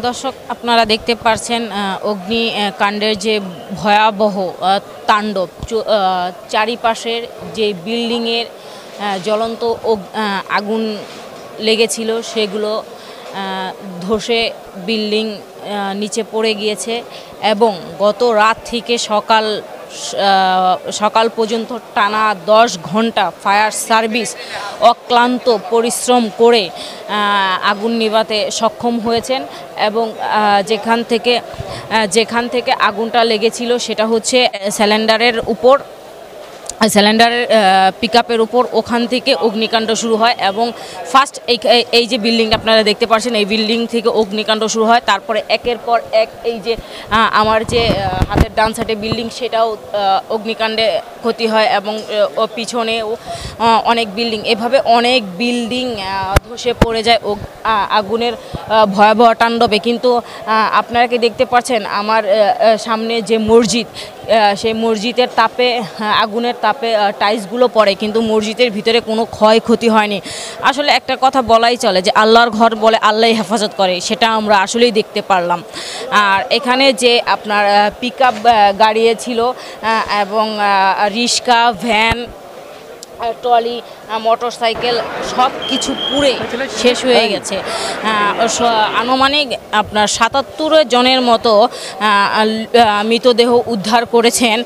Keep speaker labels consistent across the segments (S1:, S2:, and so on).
S1: দর্শক আপনারা দেখতে পাচ্ছেন অগ্নিকাণ্ডের যে ভয়াবহ তাণ্ডব, চারিপাশের যে বিল্ডিংয়ের জ্বলন্ত আগুন লেগেছিল সেগুলো ধসে বিল্ডিং নিচে পড়ে গিয়েছে এবং গত রাত থেকে সকাল পর্যন্ত টানা 10 ঘন্টা ফায়ার সার্ভিস অক্লান্ত পরিশ্রম করে আগুন নিভাতে সক্ষম হয়েছেন এবং যেখান থেকে আগুনটা লেগেছিল সেটা হচ্ছে সিলিন্ডারের পিকআপের উপর, ওখান থেকে অগ্নিকাণ্ড শুরু হয় এবং ফার্স্ট এই যে বিল্ডিংটা আপনারা দেখতে পাচ্ছেন এই বিল্ডিং থেকে অগ্নিকাণ্ড শুরু হয়। তারপরে একের পর এক এই যে আমার যে হাতের ডান সাইডে বিল্ডিং সেটাও অগ্নিকাণ্ডে ক্ষতি হয় এবং পিছনেও অনেক বিল্ডিং, এভাবে অনেক বিল্ডিং ধসে পড়ে যায় আগুনের ভয়াবহ তাণ্ডবে। কিন্তু আপনারা কি দেখতে পাচ্ছেন আমার সামনে যে মসজিদ, সেই মসজিদের তাপে আগুনের তাপে টাইলসগুলো পড়ে কিন্তু মসজিদের ভিতরে কোনো ক্ষয়ক্ষতি হয়নি। আসলে একটা কথা বলাই চলে যে আল্লাহর ঘর বলে আল্লাহই হেফাজত করে, সেটা আমরা আসলেই দেখতে পারলাম। আর এখানে যে আপনার পিকআপ গাড়ি ছিল এবং রিক্সা, ভ্যান, ট্রলি, মোটরসাইকেল সব কিছু পুড়ে শেষ হয়ে গেছে। আনুমানিক আপনার ৭৭ জনের মতো মৃতদেহ উদ্ধার করেছেন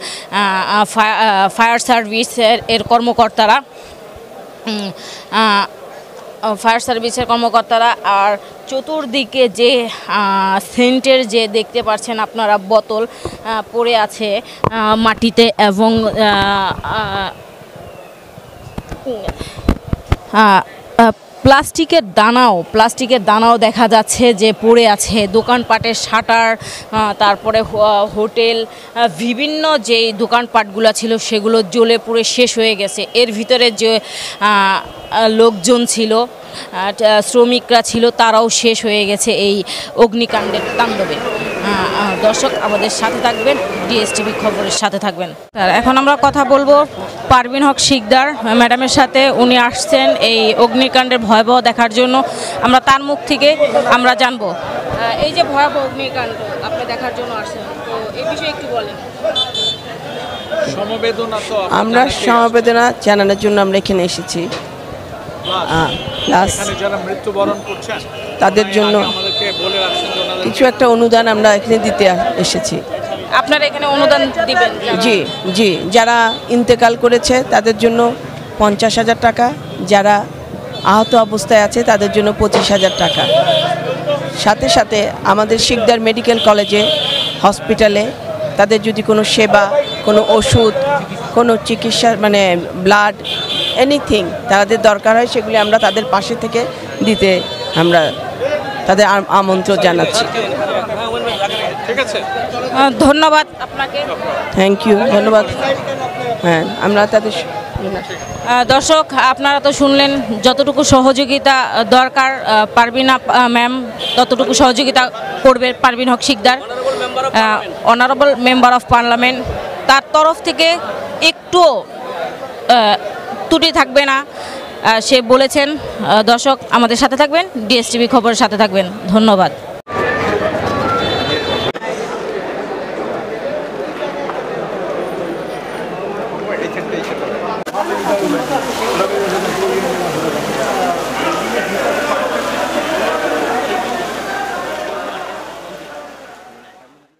S1: ফায়ার সার্ভিসের কর্মকর্তারা। আর চতুর্দিকে যে সেন্টের যে দেখতে পাচ্ছেন আপনারা বোতল পড়ে আছে মাটিতে এবং প্লাস্টিকের দানাও দেখা যাচ্ছে যে পড়ে আছে। দোকানপাটের শাটার, তারপরে হোটেল, বিভিন্ন যে দোকানপাটগুলো ছিল সেগুলো জ্বলে পুড়ে শেষ হয়ে গেছে। এর ভিতরে যে লোকজন ছিল, শ্রমিকরা ছিল, তারাও শেষ হয়ে গেছে এই অগ্নিকাণ্ডের তাণ্ডবে। দর্শক আমাদের সাথে থাকবেন, ডিএসটিভি খবরের সাথে থাকবেন। এখন আমরা কথা বলবো পারভিন হক শিকদার ম্যাডামের সাথে। উনি আসছেন এই অগ্নিকাণ্ডের ভয়াবহ দেখার জন্য। আমরা তার মুখ থেকে আমরা জানবো এই যে ভয়াবহ অগ্নিকাণ্ড আপনি দেখার জন্য আসছেন, তো এই বিষয়ে একটু বলেন।
S2: আমরা সমবেদনা জানানোর জন্য আমরা এখানে এসেছি।
S3: যারা মৃত্যুবরণ করছেন
S2: তাদের জন্য কিছু একটা অনুদান আমরা এখানে দিতে এসেছি।
S1: আপনারা এখানে অনুদান দিবেন?
S2: জি, যারা ইন্তেকাল করেছে তাদের জন্য 50,000 টাকা, যারা আহত অবস্থায় আছে তাদের জন্য 25,000 টাকা। সাথে সাথে আমাদের শিকদার মেডিকেল কলেজে, হসপিটালে তাদের যদি কোনো সেবা, কোনো ওষুধ, কোনো চিকিৎসা মানে ব্লাড, এনিথিং তাদের দরকার হয় সেগুলি আমরা তাদের পাশে থেকে দিতে আমরা তাদের আমন্ত্রণ জানাচ্ছি।
S1: ধন্যবাদ আপনাকে।
S2: থ্যাংক ইউ, ধন্যবাদ। হ্যাঁ, আমরা তাদের
S1: দর্শক আপনারা তো শুনলেন যতটুকু সহযোগিতা দরকার পারভিনা ম্যাম ততটুকু সহযোগিতা করবে Parvin Haque Sikder, honourable member of parliament. তার তরফ থেকে একটু ত্রুটি থাকবে না সে বলেছেন। দর্শক আমাদের সাথে থাকবেন, ডিএসটিভি খবরের সাথে থাকবেন। ধন্যবাদ।